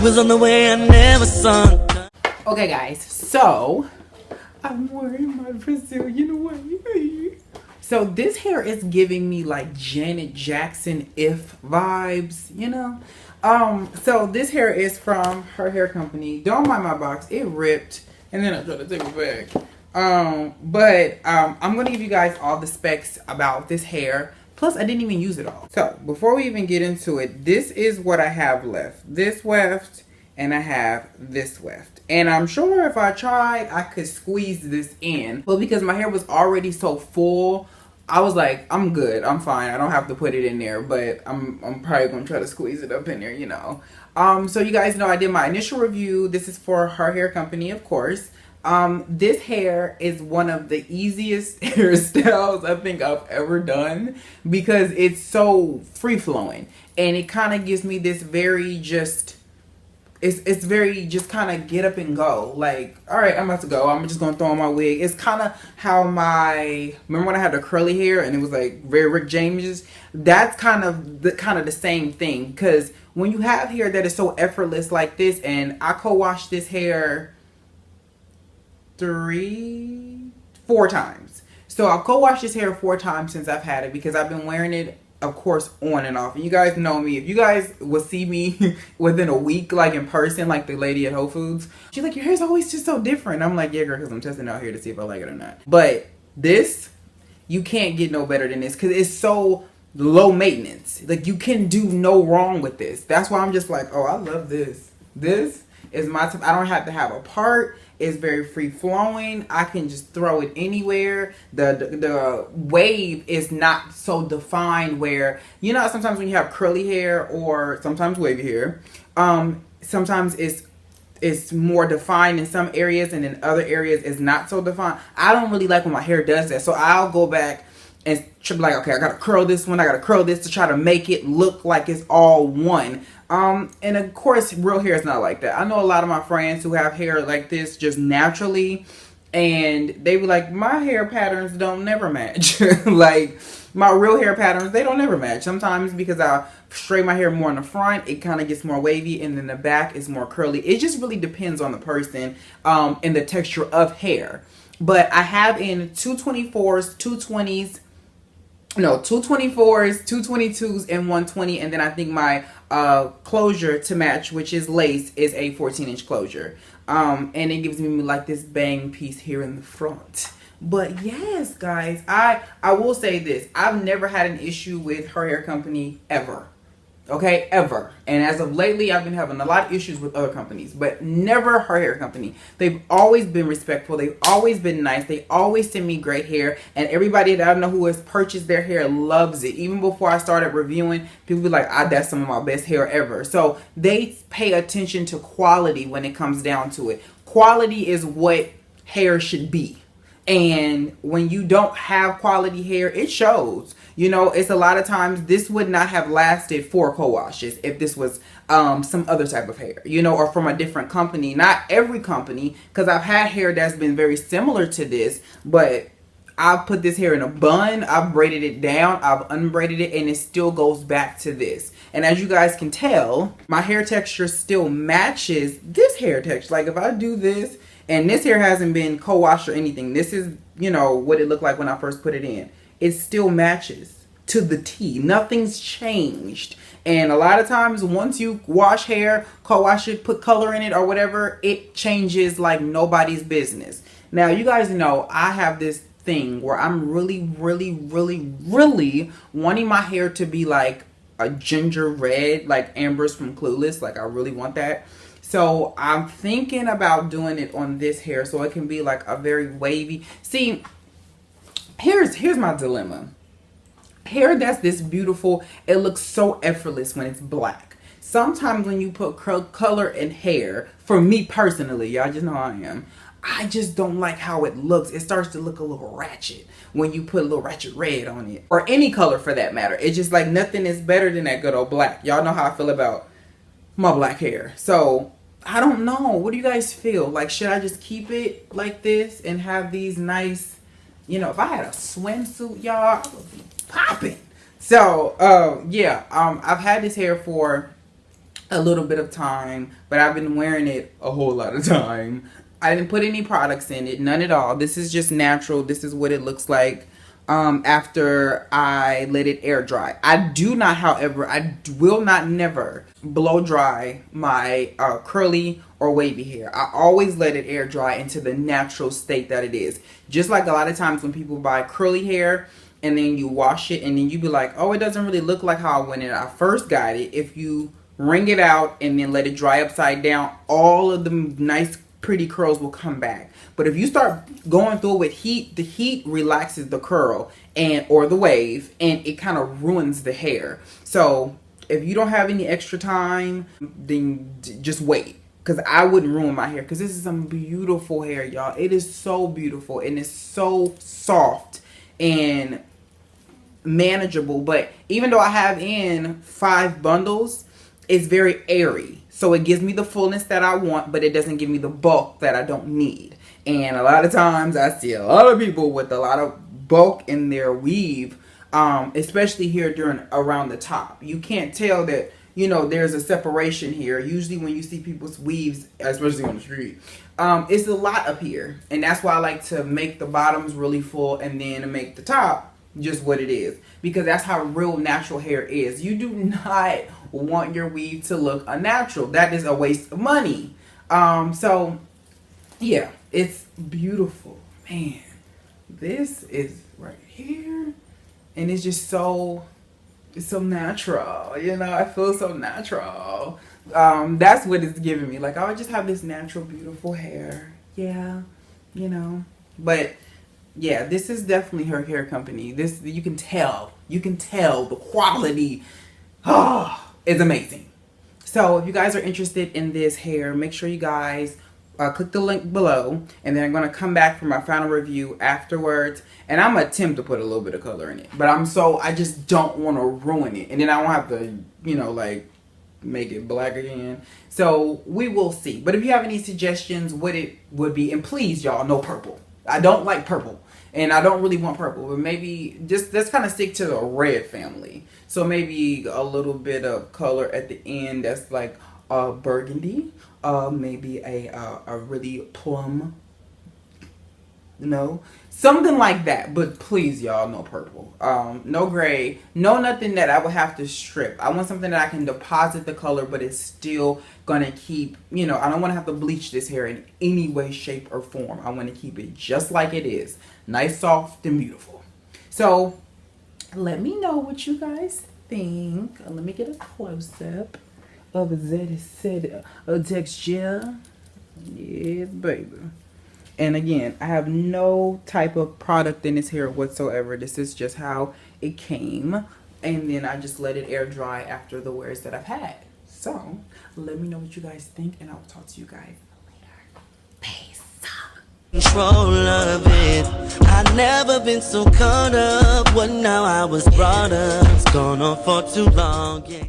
was on the way, I never sung. Okay, guys, so I'm wearing my Brazilian wavy. So this hair is giving me like Janet Jackson if vibes, you know. So this hair is from her hair company. Don't mind my box, it ripped, and then I tried to take it back. I'm gonna give you guys all the specs about this hair. Plus, I didn't even use it all. So before we even get into it, this is what I have left. This weft, and I have this weft. And I'm sure if I tried, I could squeeze this in. But because my hair was already so full, I was like, I'm good, I'm fine. I don't have to put it in there, but I'm probably gonna try to squeeze it up in there, you know. So you guys know I did my initial review. This is for her hair company, of course. This hair is one of the easiest hairstyles I think I've ever done because it's so free-flowing. And it kind of gives me this very just... It's very just kind of get up and go. Like, all right, I'm about to go. I'm just going to throw on my wig. It's kind of how remember when I had the curly hair and it was like very Rick James? That's kind of the same thing. Because when you have hair that is so effortless like this, and I co-wash this hair 4 times. So I'll co-wash this hair 4 times since I've had it because I've been wearing it, of course, on and off. And you guys know me. If you guys will see me within a week, like in person, like the lady at Whole Foods, she's like, your hair's always just so different. I'm like, yeah, girl, because I'm testing out here to see if I like it or not. But this, you can't get no better than this because it's so low maintenance. Like, you can do no wrong with this. That's why I'm just like, oh, I love this. This is my type. I don't have to have a part. It's very free flowing. I can just throw it anywhere. The wave is not so defined where, you know, sometimes when you have curly hair or sometimes wavy hair, sometimes it's more defined in some areas and in other areas it's not so defined. I don't really like when my hair does that. So I'll go back and be like, okay, I gotta curl this one, I gotta curl this to try to make it look like it's all one. And of course, real hair is not like that. I know a lot of my friends who have hair like this just naturally, and they be like, my hair patterns don't never match. Like, my real hair patterns, they don't never match. Sometimes because I straighten my hair more in the front, it kind of gets more wavy, and then the back is more curly. It just really depends on the person, and the texture of hair. But I have in 224s, 220s, no, 224s, 222s, and 120. And then I think my closure to match, which is lace, is a 14-inch closure. And it gives me like this bang piece here in the front. But yes, guys, I will say this. I've never had an issue with her hair company ever. Okay, ever. And as of lately, I've been having a lot of issues with other companies, but never her hair company. They've always been respectful. They've always been nice. They always send me great hair, and everybody that I know who has purchased their hair loves it. Even before I started reviewing, people be like, that's some of my best hair ever. So they pay attention to quality when it comes down to it. Quality is what hair should be. And when you don't have quality hair, it shows. You know, it's a lot of times this would not have lasted 4 co-washes if this was some other type of hair, you know, or from a different company. Not every company, because I've had hair that's been very similar to this, but I've put this hair in a bun, I've braided it down, I've unbraided it, and it still goes back to this. And as you guys can tell, my hair texture still matches this hair texture. Like if I do this, and this hair hasn't been co-washed or anything. This is, you know, what it looked like when I first put it in. It still matches to the T. Nothing's changed. And a lot of times, once you wash hair, co-wash it, put color in it or whatever, it changes like nobody's business. Now, you guys know I have this thing where I'm really, really, really, really wanting my hair to be like a ginger red, like Amber's from Clueless. Like, I really want that. So I'm thinking about doing it on this hair so it can be like a very wavy. See, here's my dilemma. Hair that's this beautiful, it looks so effortless when it's black. Sometimes when you put color in hair, for me personally, y'all just know how I am, I just don't like how it looks. It starts to look a little ratchet when you put a little ratchet red on it. Or any color for that matter. It's just like nothing is better than that good old black. Y'all know how I feel about my black hair. So I don't know. What do you guys feel? Like, should I just keep it like this and have these nice, you know, if I had a swimsuit, y'all, I would be popping. So, yeah, I've had this hair for a little bit of time, but I've been wearing it a whole lot of time. I didn't put any products in it, none at all. This is just natural. This is what it looks like after I let it air dry. I do not, however, I will not never blow dry my curly or wavy hair. I always let it air dry into the natural state that it is. Just like a lot of times when people buy curly hair and then you wash it and then you be like, oh, it doesn't really look like how when I first got it. If you wring it out and then let it dry upside down, all of the nice pretty curls will come back. But if you start going through it with heat, the heat relaxes the curl and or the wave, and it kind of ruins the hair. So if you don't have any extra time, then just wait, because I wouldn't ruin my hair, because this is some beautiful hair, y'all. It is so beautiful and it's so soft and manageable. But even though I have in 5 bundles, it's very airy, so it gives me the fullness that I want, but it doesn't give me the bulk that I don't need. And a lot of times I see a lot of people with a lot of bulk in their weave, especially here around the top. You can't tell that, you know, there's a separation here. Usually when you see people's weaves, especially on the street, it's a lot up here. And that's why I like to make the bottoms really full and then make the top just what it is, because that's how real natural hair is. You do not want your weave to look unnatural. That is a waste of money. So yeah, it's beautiful, man. This is right here, and it's just so, it's so natural, you know. I feel so natural. That's what it's giving me. Like, I just have this natural beautiful hair. Yeah, you know. But yeah, this is definitely her hair company. This, you can tell the quality is amazing. So if you guys are interested in this hair, make sure you guys click the link below, and then I'm going to come back for my final review afterwards, and I'm going to attempt to put a little bit of color in it, but I just don't want to ruin it, and then I won't have to, you know, like make it black again. So we will see. But if you have any suggestions what it would be, and please y'all, no purple. I don't like purple, and I don't really want purple, but maybe just let's kind of stick to the red family. So maybe a little bit of color at the end that's like burgundy, maybe a really plum, you know, something like that. But please y'all, no purple, no gray, no nothing that I would have to strip. I want something that I can deposit the color, but it's still gonna keep, you know, I don't want to have to bleach this hair in any way, shape, or form. I want to keep it just like it is, nice, soft, and beautiful. So let me know what you guys think. Let me get a close-up of the texture. Yes, baby. And again, I have no type of product in this hair whatsoever. This is just how it came, and then I just let it air dry after the wears that I've had. So let me know what you guys think, and I'll talk to you guys later. Peace. Control of it. I never been so caught up. What now I was brought up. It's gone on for too long. Yeah.